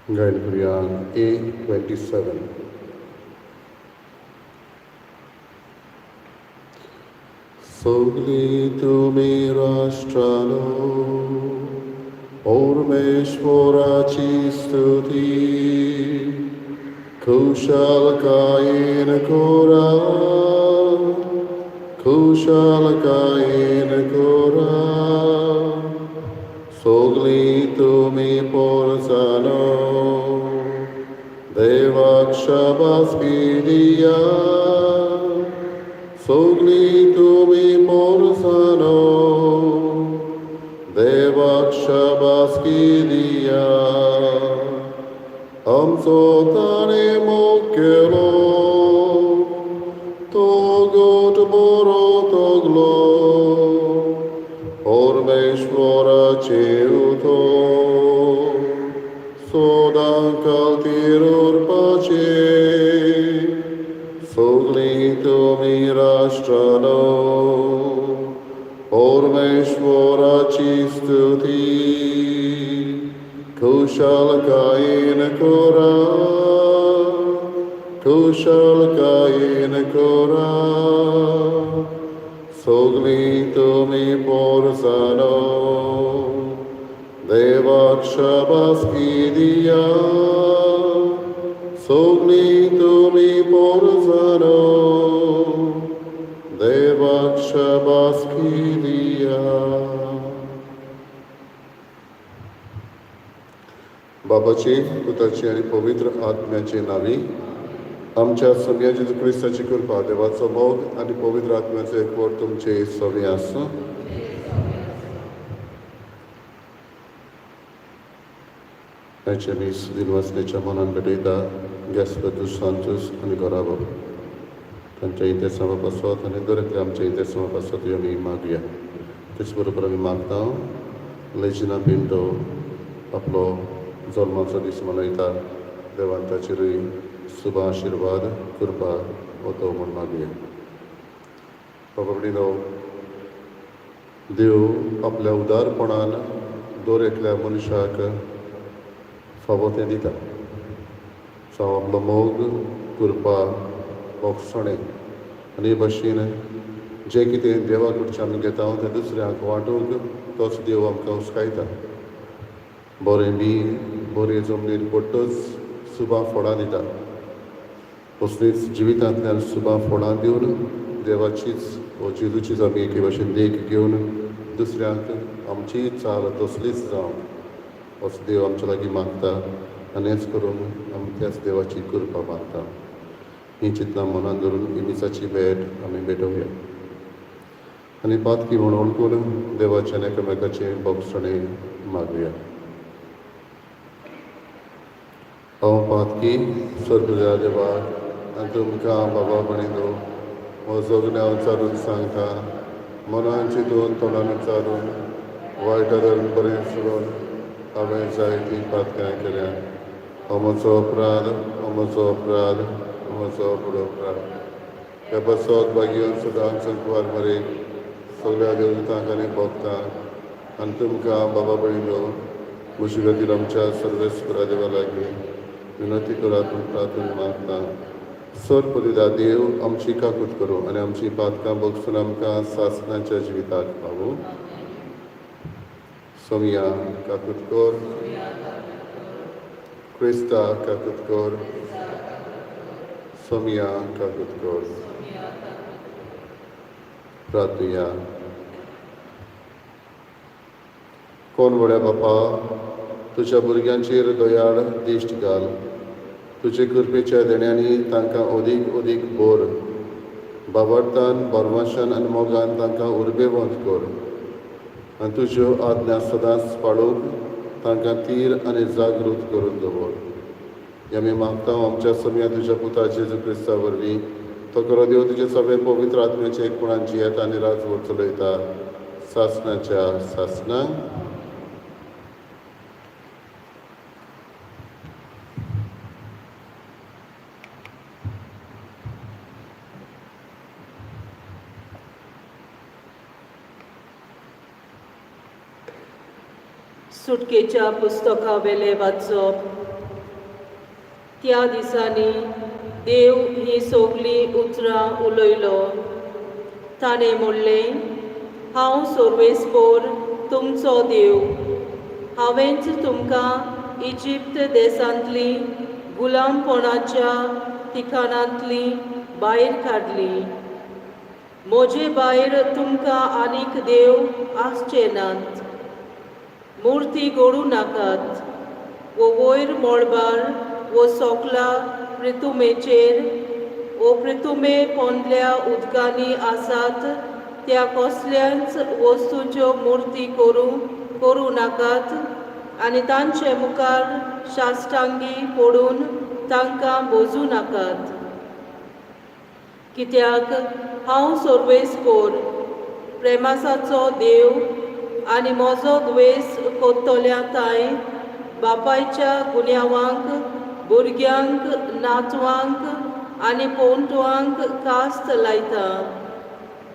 Guide Brian A27. Sogli tu mi rastrano, Ormeshwarachi stuti, Kushalakayin Kora, Kushalakayin Kora, Sogli tu mi porsano, Devakshabaskidiya, Sogli tu mi porsano, Devakshabaskidiya, Amsotane mokelo, Togot boro toglo, Ormeshwara cheuto, Sodan kaltirur pace, Sogli tu mi rastrano, Ormeshwara chistuti, Kushalakayin Kora, Kushalakayin Kora, Sogli tu mi porsano, Devakshabaskidiya, Sogli tu mi porsano, Devakshabaskidiya. बाबाचे पुताचे आणि पवित्र आत्म्याचे नावी आमच्या सगळ्या जेजू ख्रिस्ताची कृपा देवाचो मोग आणि पवित्र आत्म्याचे एकवट तुमचे सगळे आसूं. आयच्या मीस दिनवासनेच्या मनान भेटयता गॅस्पेतूस सांतूस आणि घोराबो तांच्या इथे समपासत आणि दरेकल्या आमच्या इथे समपासत ह्यो आमी मागया. तेच बरोबर आमी मागता लेजिना पिंटो आपलो जल्माचो दीस मनयता. देवान ताचेरूय शुभ आशिर्वाद कृपा वतो म्हूण मागया. बाबा देव आपल्या उदारपणान दर एकल्या मनशाक फावो तें दिता. सो हांव आपलो मोग कृपा मोगसाणें आनी हे भाशेन जें कितें देवा कडच्यान घेता तें दुसऱ्यांक वांटूंक तोच देव आमकां उस्कायता. बरें बी बरे जमनीर पडटच शुभां फळां दिता. असलींच जिवितांतल्यान शुभां फळां दिवन देवाचीच व जेजूचीच आमी एके भाशेन देख घेवन दुसऱ्यांक आमची चाल तसलीच जावं असो देव आमच्या लागीं मागता आनी हेंच करून आमी त्याच देवाची कृपा मागता. ही चिंतनां मनान धरून इमिसाची भेट आमी भेटोवया आनी पातकी म्हूण वळखून देवाचें एकामेकाचें भोगसणें मागुया. हांव पातकी स्वर्गुल्या देवाक आनी तुमकां बाबा म्हणिलो हो जगण्या विचारून सांगता. मनान चिंतून तोंडान विचारून वायटा धरून बरें सुरून हांवें जायतीं पातकां केल्यां. हो म्हजो अपराध, हो म्हजो अपराध, हो म्हजो अपराध. हे बसोक बागेवन सदांच संकवार मरेक सगळ्या देवतांक आनी भक्तांक आनी तुमकां बाबा भयणो म्हजे खातीर आमच्या सर्वेस्परा देवा लागीं विनंती करात म्हूण प्रार्थना मागता. सर पदिदा देव आमची काकूट करूं आनी आमची पातकां भोगसून आमकां सासणाच्या जिविताक पावूं. सोमिया काकूट कर, क्रिस्ता काकूट कर, सोमिया काकूट कर. प्रार्थुया. कोण व्हड्या बापा तुज्या भुरग्यांचेर दयाळ दिश्ट घाल. तुजे कृपेच्या देण्यांनी तांकां अदीक अदीक बोर बाबडतान बोरमाशान आनी मोगान तांकां उर्बेवंत कर आनी तुज्यो आज्ञा सदांच पाळूंक तांकां तीर आनी जागृत करून दवर. हे आमी मागता आमच्या सगळ्या तुज्या पुता जेजू क्रिस्ता वरवीं. तो करो देव तुजे सगळे पवित्र आत्म्याचे एकपणान जियेता आनी राजवट चलयता सासणाच्या सासणांक. सुटकेच्या पुस्तका वेले वाचप. त्या दिसांनी देव ही सगळीं उतरां उलयलो. ताणें म्हणलें, हांव सर्वेस्पर तुमचो देव. हांवेंच तुमकां इजिप्त देशांतली गुलामपणाच्या ठिकाणांतली भायर काडली. म्हजे भायर तुमकां आनीक देव आसचे नात. मुर्ती घडोवं नाकात, वो वयर मळबार वो सोकला पृथुमेचेर वो पृथुमे पोंदल्या उदकांनी आसात त्या कसल्याच वस्तूच्यो मुर्ती करूं नाकात आनी तांचे मुखार शाश्टांगी पडून तांकां भोजूं नाकात. कित्याक हांव सर्वेस्पर, प्रेमासाचो देव आनी म्हजो द्वेस कोत्तोल्या ताय बापायच्या गुन्यांवांक, भुरग्यांक, नातवांक आनी पोंटवांक कास्त लायता.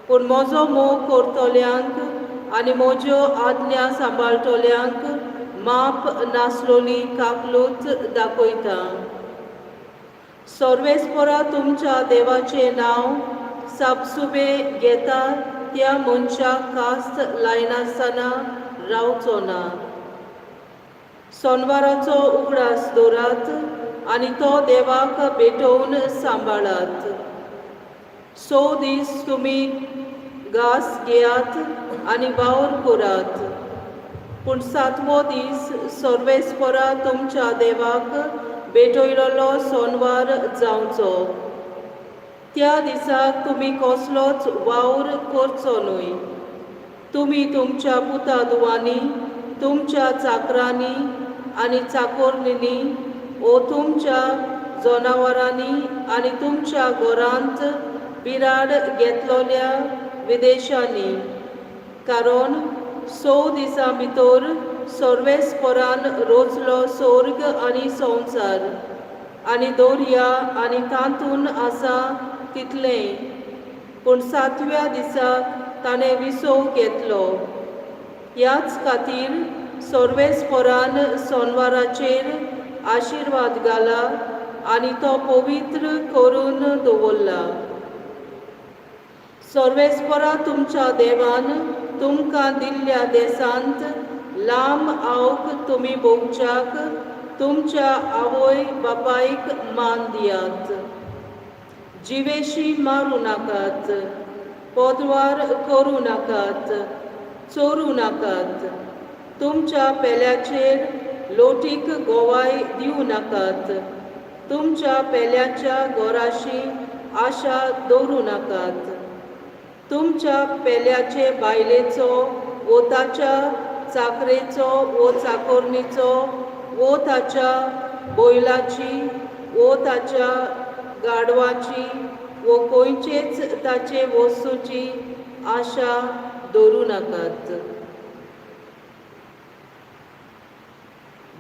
पूण म्हजो मोग करतल्यांक आनी म्हज्यो आज्ञा सांबाळटल्यांक माप नासलोली काकलूत दाखयता. सर्वेस्परा तुमच्या देवाचें नांव सापसुबे घेता त्या मनशाक कास्त लायनासतना रावचो ना. सोनवाराचो उगडास दवरात आनी तो देवाक भेटोवन सांबाळात. 6 दीस तुमी घास घेयात आनी वावर करात. पूण 7वो दीस सर्वेस्परा तुमच्या देवाक भेटयलोलो सोनवार जावचो. त्या दिसाक तुमी कसलोच वावर करचो न्हय. तुमी तुमच्या पुताधुवांनी, तुमच्या चाकरांनी आनी चाकोरणींनी वो तुमच्या जनावरांनी आनी तुमच्या घरांत बिराड घेतलोल्या विदेशांनी. कारण 6 दिसां भितर सर्वेस्परान रोचलो स्वर्ग आनी संवसार आनी दर्या आनी तातून आसा तितलें. पूण 7व्या दिसाक ताणें विसव घेतलो. ह्याच खातीर सर्वेस्परान सोनवाराचेर आशिर्वाद घाला आनी तो पवित्र करून दवरला. सर्वेस्परा तुमच्या देवान तुमकां दिल्ल्या देशांत लांब आवक तुमी भोगच्याक तुमच्या आवय बापायक मान दियात. जिवेशी मारूं नाकात, पोदवार करूं नाकात, चोरूं नाकात, तुमच्या पेल्याचेर लोटीक गोवाय दिवं नाकात, तुमच्या पेल्याच्या घोराशी आशा दवरूं नाकात, तुमच्या पेल्याचे बायलेचो वो ताच्या चाकरेचो वो चाकोरणीचो वो ताच्या बैलाची वो ताच्या गाडवाची वो खंयचेच ताचे वस्तूची आशा दवरूं नाकात.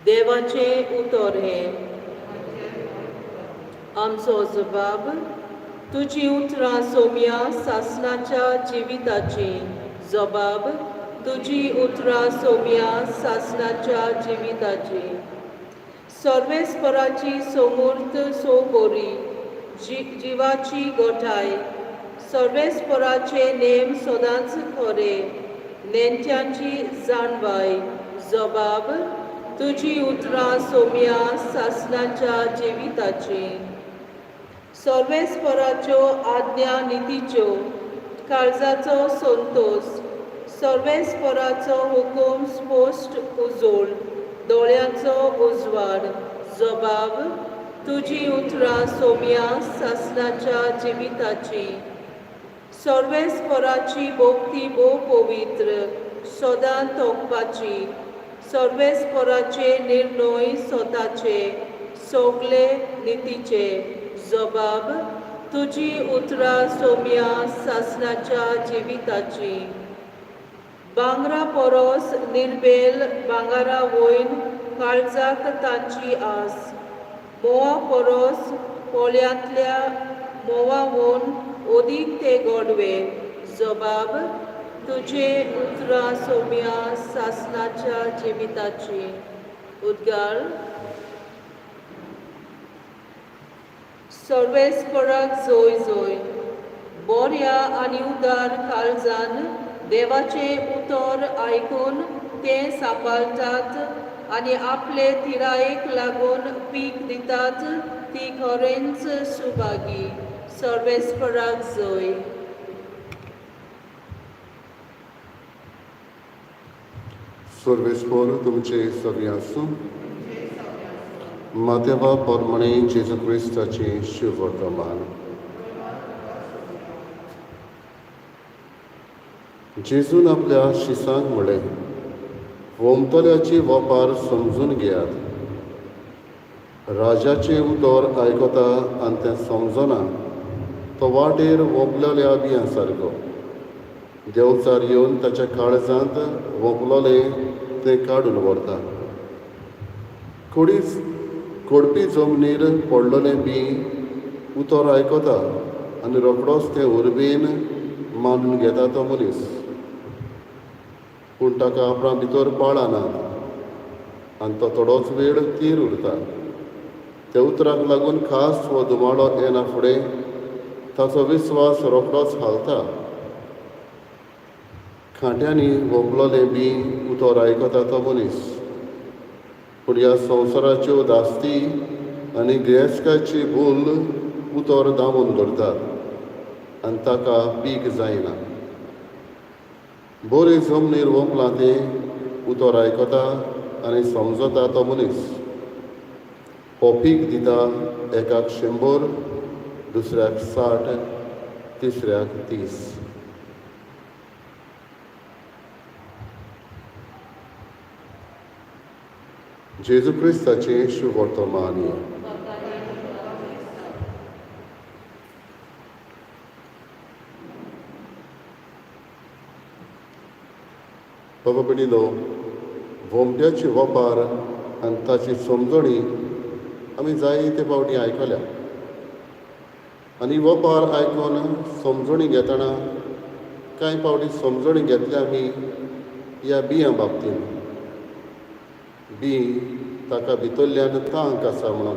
देवाचें उतर हें. आमचो जबाब, तुजी उतरां सोम्या सासणाच्या जिविताची. जबाब, तुजी उतरां सोम्या सासणाच्या जिविताची. सर्वेस्पराची समूर्त सोबोरी, जिवाची गोठाय. सर्वेस्पराचे नेम सदांच खरे, नेणट्यांची जाणवाय. जबाब, तुजी उतरां सोम्या सासणाच्या जिविताची. सर्वेस्पराच्यो आज्ञा नितीच्यो, काळजाचो संतोष. सर्वेस्पराचो हुकूम स्पश्ट उजोळ, दोळ्याचो उजवाड. जबाब, तुजी उतरां सोम्या सासणाच्या जिविताची. सर्वेस्पराची भोक्ती भोव पवित्र, सदां तोखपाची. सर्वेस्पराचे निर्णय स्वताचे, सगळे नितीचे. जबाब, तुजी उतरां सोम्या सासणाच्या जिविताची. भांगरा परस निर्बेल भांगारा वयन काळजाक तांची आस. मोवा परस पोळ्यांतल्या मोवावन ओदीक ते गोडवे. जबाब, तुजे उतरां सोम्या सासणाच्या जिविताची. उद्गार. सर्वेस्पराक जोय जोय. बऱ्या आनी उदार काळजान देवाचे उतर आयकून ते सांबाळटात आनी आपले तिरायेक लागून पीक दितात ती खरेंच सुभागी. सर्वेस्पराक जोय. सर्वेस्पर तुमचे सगळे आसूं. मातेवा पोरमणे जेजू क्रिस्ताचे शुभ वर्तमान. जेजून आपल्या शिसांक म्हळें, वोमतल्याची वोपार समजून घेयात. राजाचें उतर आयकता आनी तें समजना तो वाटेर वोंपलेल्या बियां सारको. देंवचार येवन ताच्या काळजांत वोंपलोलें तें काडून व्हरता. कोडपी जमनीर पडलोलें बी उतर आयकता आनी रोखडोच तें उर्बेन मानून घेता तो मनीस. पूण ताका आपणा भितर पाळनात आनी तो थोडोच वेळ थीर उरता. त्या उतराक लागून खास वो दुमाळो येना फुडें ताचो विस्वास रोखडोच हालता. खांट्यांनी वोंपलोलें बी उतर आयकता तो मनीस. पूण ह्या संवसाराच्यो दास्ती आनी गिरेस्तकाची भूल उतर दामून दवरतात आनी ताका पीक जायना. बरे जमनीर वोंपलां तें उतर आयकता आनी समजता तो मनीस. हो पीक दिता एकाक 100, दुसऱ्याक 60, तिसऱ्याक 30. जेजू क्रिस्ताचे शुभ वर्तमान. बाबा भयणीनो, वोमट्याची वोपार आनी ताची समजणी आमी जायते फावटी आयकल्या. आनी वोपार आयकून समजणी घेतना कांय फावटी समजणी घेतल्या आमी ह्या बियां बाबतींत. बी ताका भितरल्यान तांक आसा म्हणून.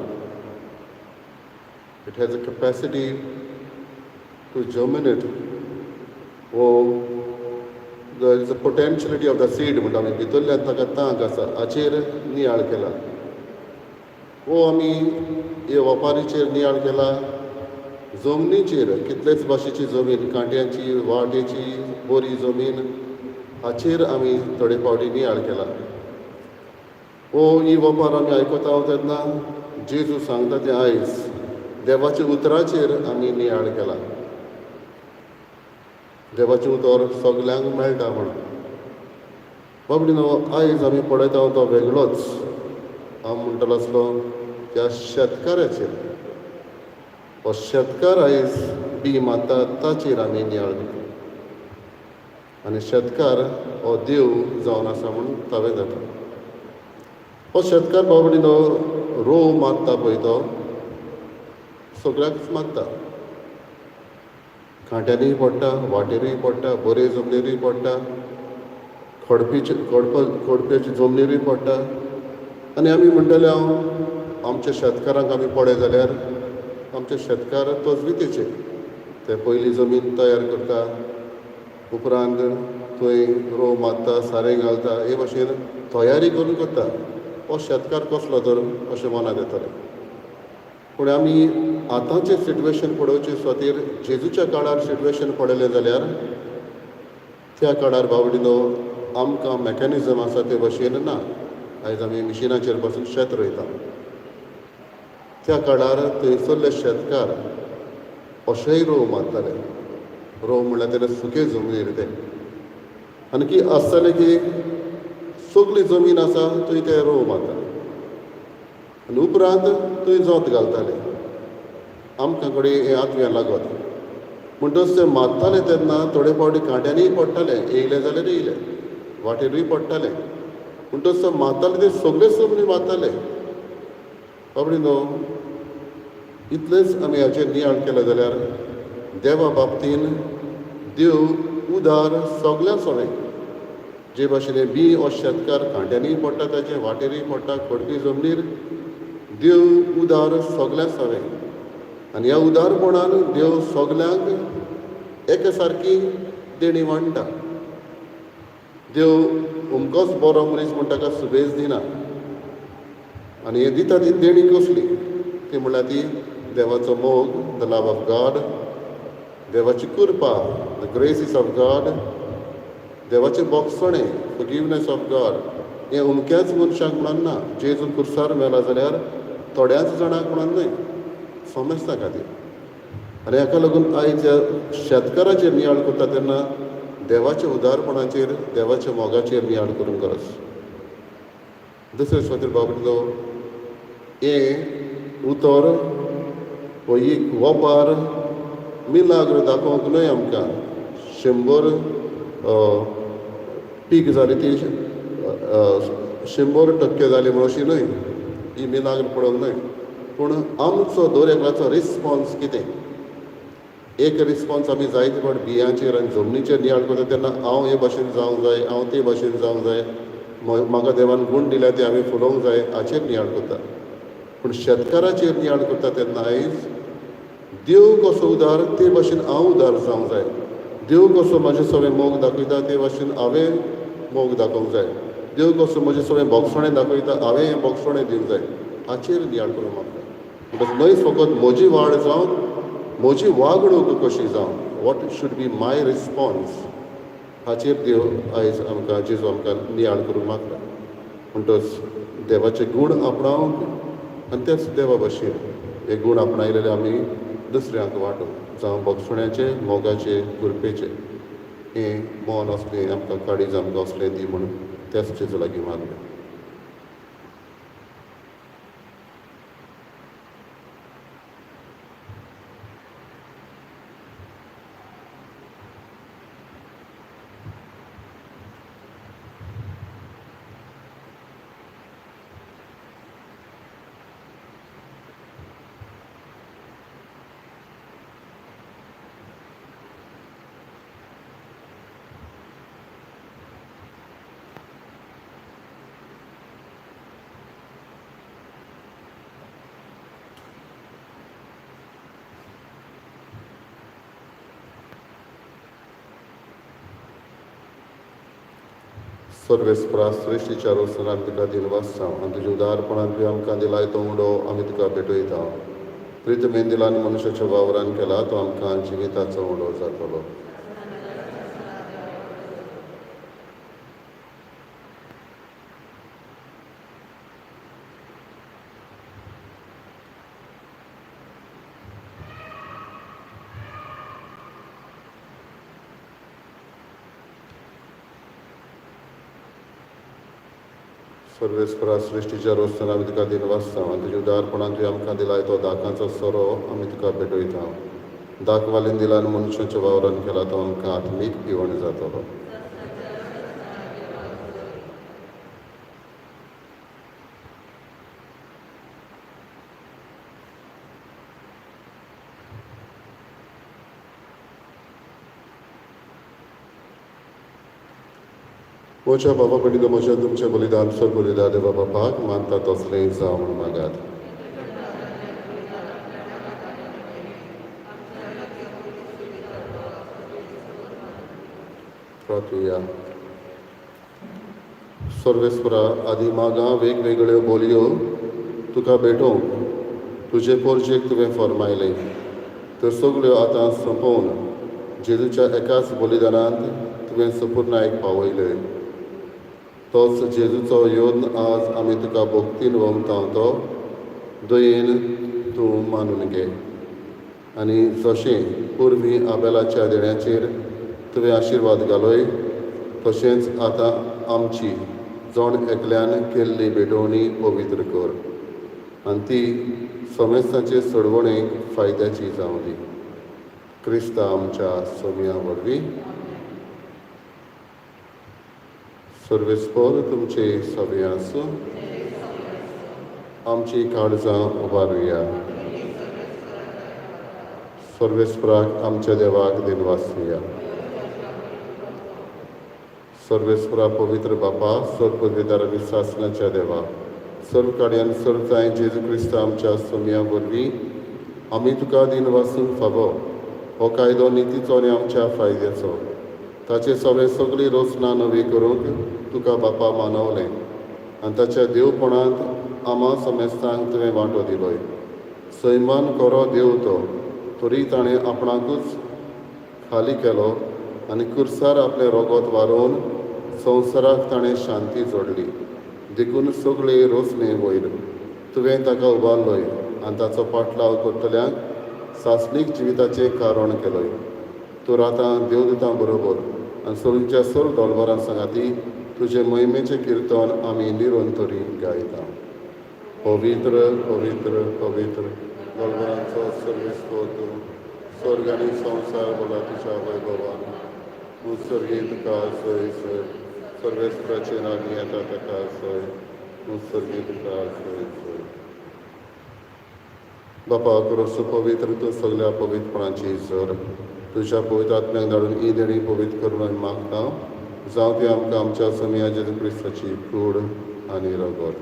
It has a capacity to germinate. वो there is a potentiality of the seed म्हणटा आमी. भितरल्यान ताका तांक आसा. हाचेर नियाळ केला. वो आमी हे वोपारीचेर नियाळ केला. जमनीचेर कितलेच भाशेची जमीन, कांट्याची, वाटेची, बरी जमीन, हाचेर आमी थोडे फावटी नियाळ केला. ही वोपार आमी आयकता तेन्ना जेजू सांगता तें आयज देवाच्या उतराचेर आमी नियाळ केला. देवाचें उतर सगल्यांक मेळटा म्हणून. बाबडीनो, आयज आमी पळयता तो वेगळोच. हांव म्हणटलो आसलो त्या शेतकाराचेर. हो शेतकार आयज बी मारता ताचेर आमी नियाळ करता. आनी शेतकार हो देव जावन आसा म्हणून तावें जाता. हो शेतकार बाबडीनो रोव मारता पळय तो सगळ्याक मारता. खांट्यांनीय पडटा, वाटेरूय पडटा, बरे जमनीरूय पडटा, खडप्याची जमनीरूय पडटा. आनी आमी म्हणटले आमच्या शेतकारांक आमी पळय जाल्यार आमचे शेतकार तजवीतेचे. ते पयली जमीन तयार करता, उपरांत थंय रोव मारता, सारें घालता, हे भाशेन तयारी करून करता. हो शेतकार कसलो तर अशें मनांत येतलें. पूण आमी आतांचें सिट्युएशन पळोवचे सुवातेर जेजूच्या काळार सिट्युएशन पळयलें जाल्यार त्या काळार बाबडीनो आमकां मॅकॅनिझम आसा ते भाशेन ना. आयज आमी मिशिनाचेर पासून शेत रोयता. त्या काळार थंयसरले शेतकार अशेंय रोव मारताले. रोव म्हणल्यार तेन्ना सुके जमनीर ते. आनी आसतालें की सगळी जमीन आसा थंय ते रोव मारताले. आनी उपरांत थंय जोत घालताले. आमकां कडेन हें आत्म्या लागत. म्हणटच ते मारताले तेन्ना थोडे फावटी कांट्यांनीय पडटाले. येयले जाल्यार येयले, वाटेरूय पडटाले. म्हणटच ते मारताले ते सगळे जमनी मारताले. बाबडीनो, इतलेंच आमी हाचेर नियाळ केलें जाल्यार देवा बाबतीन देव उदार सगळ्या सोवें. जे भाशेन बी हो शेतकार कांट्यांनीय पडटा, ताचे वाटेरूय पडटा, खडपी जमनीर देव उदार सगळ्या सोवें. आनी ह्या उदारपणान देव सगल्यांक एका सारकी देणी वांटा. देव अमकोच बरो मनीस म्हण ताका सुबेज दिना. आनी हे दिता ती देणी कसली ती म्हणल्यार ती देवाचो मोग, द लव ऑफ गॉड, देवाची कृपा, द ग्रेसीस ऑफ गॉड, देवाचें बोगसणें, फॉरगिवनेस ऑफ गॉड. हें अमक्याच मनशाक म्हणून ना. जेजू कुर्सार मेला जाल्यार थोड्याच जाणांक म्हणून न्हय, समजता खातीर. आनी हाका लागून आयज ह्या शेतकाराचेर नियाळ करता तेन्ना देवाच्या उदारपणाचेर, देवाच्या मोगाचेर नियाळ करूंक गरज. दुसरे फावटीर बाबडो हें उतर हो एक वोपार मिलाग्र दाखोवंक न्हय आमकां. 100 पीक जाली ती 100% जाली म्हणून अशी न्हय, ही मिलाग्र पळोवंक न्हय. पूण आमचो दर एकल्याचो रिस्पॉन्स कितें. एक रिस्पॉन्स आमी जायते फावट बियांचेर आनी जमनीचेर नियाळ करता तेन्ना हांव हे भाशेन जावंक जाय, हांव ते भाशेन जावंक जाय, म्हाका देवान गूण दिल्या ते हांवें फुलोवंक जाय हाचेर नियाळ करता. पूण शेतकाराचेर नियाळ करता तेन्ना आयज देव कसो उदार ते भाशेन हांव उदार जावंक जाय. देव कसो म्हाजें सगळें मोग दाखयता ते भाशेन हांवें मोग दाखोवंक जाय. देव कसो म्हजें सगळें बोगसणें दाखयता हांवें हें बोगसणें दिवंक जाय हाचेर नियाळ करूंक म्हाका. बिकॉज न्हय फकत म्हजी वाड जावन म्हजी वागणूक कशी जावन, what should be my response हाचेर देव आयज आमकां जेजू आमकां नियाळ करूंक मागता. म्हणटच देवाचे गूण आपणावंक आनी तेच देवा भाशेन हे गूण आपणायलेले आमी दुसऱ्यांक वांटूंक, जावं बोगसण्याचे, मोगाचे, कृपेचे. हें मोन असलें आमकां काळीज आमकां असलें दी म्हणून त्याच जेजू लागीं मागलें. सर्वेस्परा सृश्टीच्या रोसनान तुका दिनवासता आनी तुज्या उदारपणान तुवें आमकां दिलाय तो उडो आमी तुका भेटयता. प्रितमेन दिलान मनशाच्या वावरान केला तो आमकां जिविताचो उडो जातलो. सर्वेस्परा सृश्टीच्या रोसताना आमी तुका दिनवासता आनी तुज्या उदारपणान तुवें आमकां दिलाय तो दाकांचो सोरो आमी तुका भेटयता. दाक वालीन दिलान मनशाच्या वावरान केला तो आमकां आत्मीक पिवण जातलो. म्हज्या बाबा पडितो म्हज्या तुमचें बलिदान बलिदा देवा बापाक मानता तसलें जावं म्हूण मागात. प्रार्थुया. सर्वेस्परा आदी मागां वेगवेगळ्यो बोलयो तुका भेटोवंक तुजे पोरजेक तुवें फरमायलें. त्यो सगळ्यो आतां सोंपोवन जेजूच्या एकाच बलिदानांत तुवें सपुर्नायक पावयले. तोच जेजूचो योन आज आमी तुका भोक्तीन वमतांवतो दयेन तूं मानून घे. आनी जशें पुर्वीं आबेलाच्या देण्याचेर तुवें आशिर्वाद घालोय तशेंच आतां आमची जोण एकल्यान केल्ली भेटवणी पवित्र कर आनी ती समेस्ताचे सोडवणेक फायद्याची जावं दी. क्रिस्ता आमच्या सोम्या वरवीं. सर्वेस्पर तुमचे सवे आसूं. आमची काळजां उबारुया. सर्वेस्पराक आमच्या देवाक दिनवासुया. सर्वेस्परा पवित्र बापा, सर्वपदवीदार आनी सासणाच्या देवा, सर्व काड्यान सर्व जाय जेजू क्रिस्त आमच्या सोम्या वरवीं आमी तुका दिन वासून फावो हो कायदो नितीचो आनी आमच्या फायद्याचो. ताचे सगळी रोसना नवी करूंक तुका बापा मानवलें आनी ताच्या देवपणांत आमा समेस्तांक तुवें वांटो दिलोय. सैमान कोरो देव तो, तरी ताणें आपणाकूच खाली केलो आनी कुर्सार आपलें रोगोत वारोवन संवसाराक ताणें शांती जोडली. देखून सगळे रोसणे वयर तुवें ताका उबारलोय आनी ताचो पाटलाव करतल्यांक सासणीक जिविताचें कारण केलोय. तूं आतां देवदूतां बरोबर आनी सगळींच्या सर दोलवरां सांगाती तुजे महिमेचें किर्तन आमी निरंतरी गायता. पवित्र पवित्र पवित्र दोलवरांचो सर्वेस्व तूं, स्वर्ग आनी संवसार बोला तुज्या वैभवान. उत्सर्गीत का सय सय सर्वेस्त्राचे राणी येता ताका सय. उत्सर्गीत का सय सय. बापा करोस पवित्र तूं सगळ्या पवित्रपणाची इजर तुज्या पवित्र आत्म्याक धाडून ही देणी पवित्र करून आमी मागता. जावं ती आमकां आमच्या समिया जेजू क्रिस्ताची कूड आनी रगत.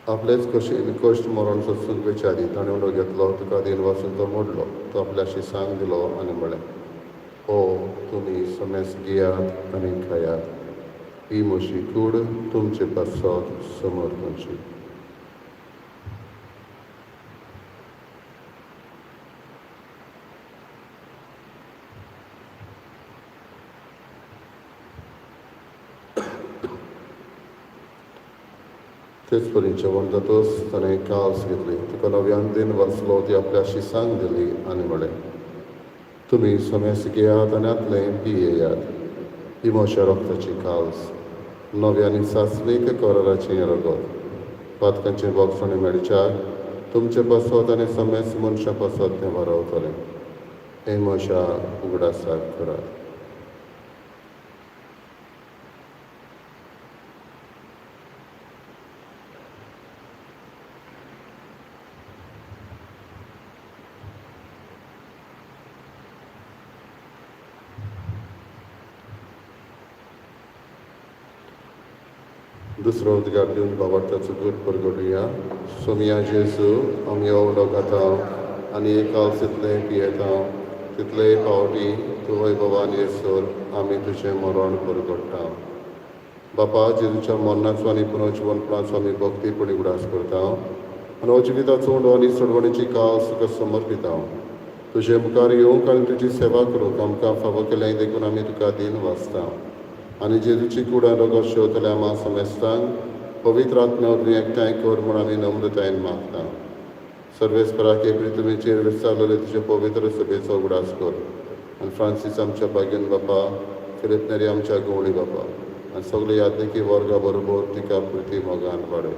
आपलेच कशेन कश्ट मरण सोंसून बेचारी ताणें उडो घेतलो, तुका दिन वासून तो मोडलो. तो आपल्याशी सांग दिलो आनी म्हळें, ओ तुमी समेस घेयात आनी खायात. ही म्हशी कूड तुमचे पासत समोर खंयची. तेच परी जेवण जातोच ताणें कास घेतली. तुका नव्यान दिन वाचलो ती आपल्याशी सांग दिली आनी म्हळें, तुमी समेस घेयात आनी आतलें पियेयात. ही म्हज्या रोगताची कास, नव्यानी सासणीक कराराचें रगत. पातकांचें बोगसणें मेळच्याक तुमचे पासत आनी समेस मनशां पासत तें वारावतलें. हें म्हज्या उगडासाक करात. दुसरो उद्गार दिवन बाबार्थाचो दूर परगडुया. सोमिया जेजू आमी हो उडो खाता आनी एकाल तितलें पियेता, तितलेय फावटी तूं वैभवान येसर आमी तुजें मरण परगडटा. बापा जेजूच्या मरणाचो आनी पुनर्जिवनपणाचो आमी भक्तीपणी उडास करता आनी हो जिविताचो उंडो आनी सोडवणेची कास तुका समर्पिता. तुजे मुखार येवंक आनी तुजी सेवा करूंक आमकां फावो केलें देखून आमी तुका दिन वाचता. आनी जेजूची कुडा रगत शेवतल्या आमा समेस्तांक पवित्र आत्म्यावर एकठांय कर म्हूण आमी नम्रतायेन मागता. सर्वेस्पराक हे प्रितुमेचेर विस्तारलेले तुजे पवित्र सभेचो उगडास कर. आनी फ्रांसीस आमच्या बागेन बापा, फिलिप नेरी आमच्या गवळी बापा आनी सगळे यात्रिकी वर्गा बरोबर तिका प्रिती मोगान वाडय.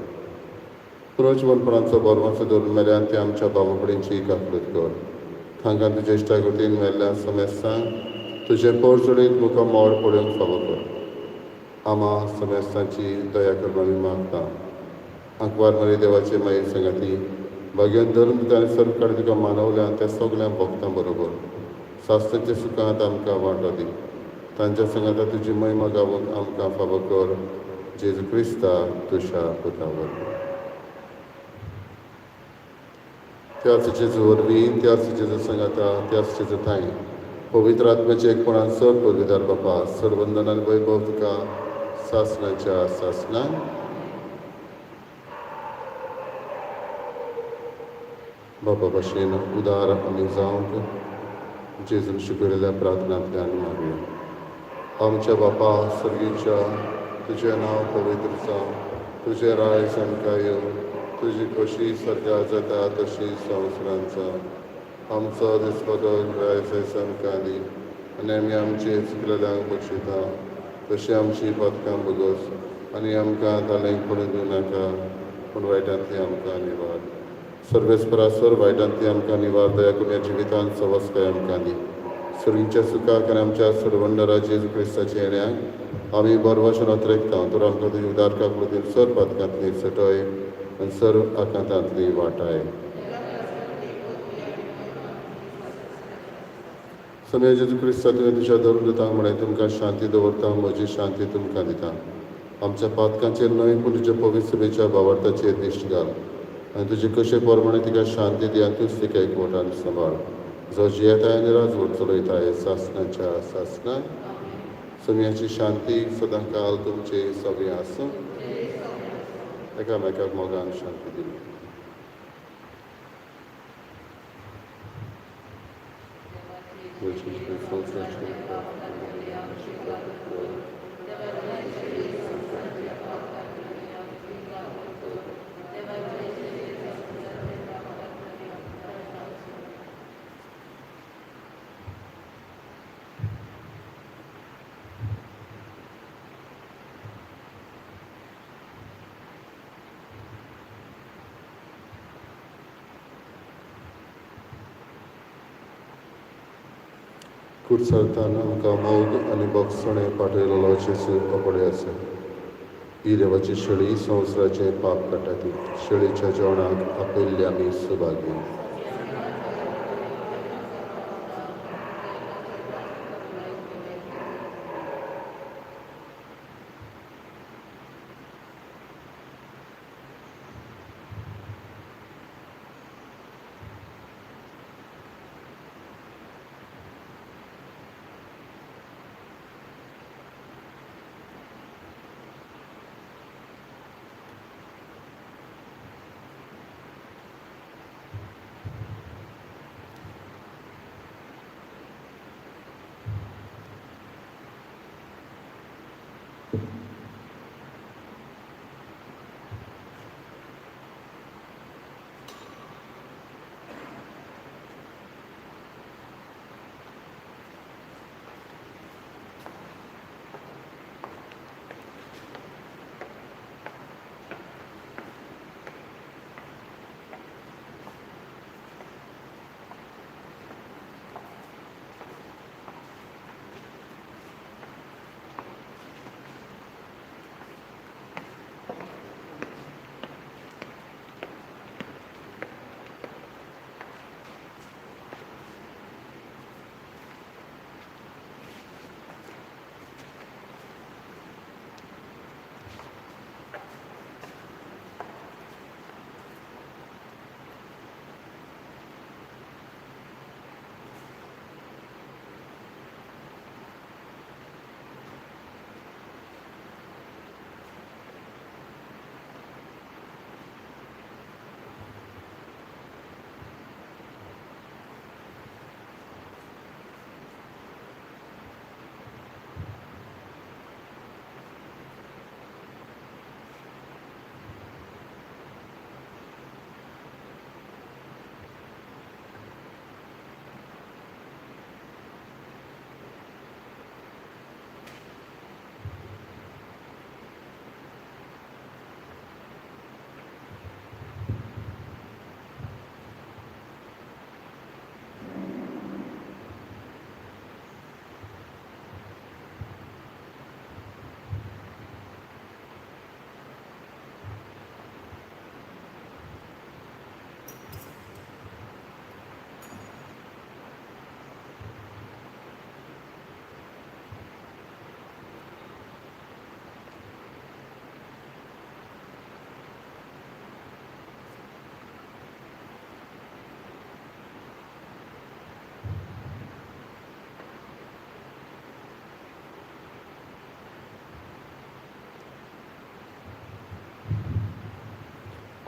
पुनर्जिवनपणाचो बोरमाचो धरून मेल्यान ते आमच्या बाबापडींची काकलूत कर. थांगा तुजे इश्टागतीन मेल्ल्या समेस्तांक तुजे पोरजोडीत मुखार मोड पडूंक फावो कर. आमा समेस्तांची दया करून आमी मागता. आंकवार मरे देवाचे मागीर सांगाती भाग्यान धरून तुका आनी सरकार तुका मानवल्या त्या सगळ्या भक्तां बरोबर सास्त्राच्या सुखांत आमकां वांटो दी. तांच्या सांगाता तुजी महिमा गावूंक आमकां फावो कर. जेजू क्रिस्ता तुज्या पुता वरवीं. त्याच जेजू वरवीं, त्याच जेजू सांगाता, त्याच जेजू थंय पवित्र आत्म्याचे एकपणान सर पदवीदार बापा, सरवंदन आनी वैभव तुका सासणाच्या सासणान. बापा भाशेन उदार आमी जावंक जेजून शिकयलेल्या प्रार्थनांतल्यान मागुया. आमच्या बापा सर्गीच्या, तुजें नांव पवित्र जावं, तुजें राय जाणकार येवं, तुजी कशी सद्या जाता तशी संवसारांत जावं. आमचो दिसपतो रायचे संकांदी आनी आमी आमचे चुकलेल्यांक बक्षिता तशी आमची पथकां बगोस आनी आमकां धालेंक पडूंक दिवनाका पूण वायटांतली आमकां निवार. सर्वेस्परासर वायटांतली आमकां निवार. दया करून ह्या जिवितांत सवस्काय आमकां दी. सर्वींच्या सुखाक आनी आमच्या सोडवंडरा जेजू क्रिस्ताच्या येण्याक आमी बरो भाशेन अत्रेकता. तर आमकां तुजी उदारकाक वतीन सर पथकांतली सटय आनी सर आकांतांतली वाटाय. समय जेजू क्रिस्ता तुवें तुज्या धरून दिता म्हळें तुमकां शांती दवरता, म्हजी शांती तुमकां दिता. आमच्या पातकांचेर न्हय पूण तुज्या पवित्र सभेच्या भावार्थाचेर दिश्ट घाल आनी तुजे कशे प्रमाणे तिका शांती दी आनी तूंच तिका एकवटान सांबाळ जो जियेता आनी राजवट चलयताय सासणाच्या सासणाय सुम्याची शांती सदां काल तुमचे सगळे आसूं एकामेकाक मोगान शांती दी. Which is the full कुर्सार्थान आमकां मोग आनी बोगसणें पाठयलेलो जेजू कपडे आसा. ही देवाची शेळी संवसाराचें पाप काडटा ती शेळीच्या जेवणाक आपयल्ली आमी सुभागी.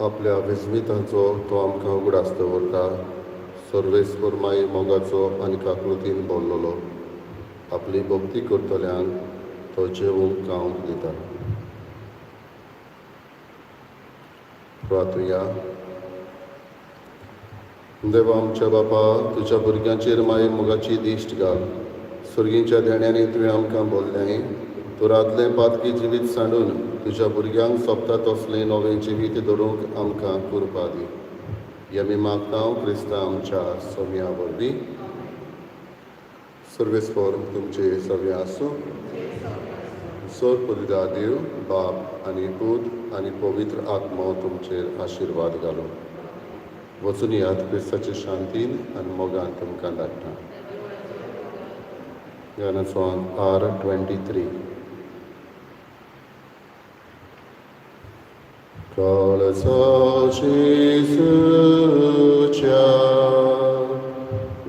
आपल्या विस्मितांचो तो आमकां उगडास दवरता. सर्वेस्वर माई मोगाचो आनी काकुळतीन भरलेलो आपली भक्ती करतल्यांक तो जेवूंक खावंक दिता. प्रार्थया. देवा आमच्या बापा, तुज्या भुरग्यांचेर माये मोगाची दिश्ट घाल. सुर्गींच्या देण्यांनी तुवें आमकां बोल्लें, तूं रातलें पातकी जिवीत सांडून तुज्या भुरग्यांक सोबता तसलें नवें जिवीत धरूंक आमकां कृपा दी. हें आमी मागतांव क्रिस्तांव आमच्या सोम्या वरवीं. सर्वेस्पर तुमचे सगळे आसूं. सोर पुलिदा देव, बाप आनी पूत आनी पवित्र आत्मो तुमचेर आशिर्वाद घालूं. वचून यात क्रिस्ताचे शांतीन आनी मोगान तुमकां धाडटा. गाण्याचो R23. काळजाची सुच्या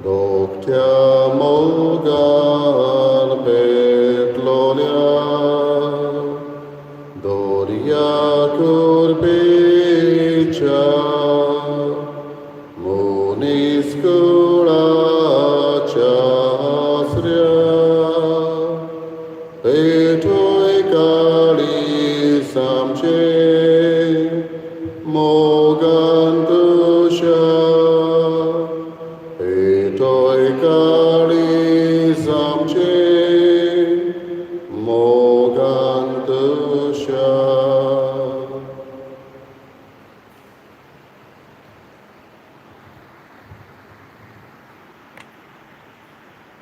डोक्या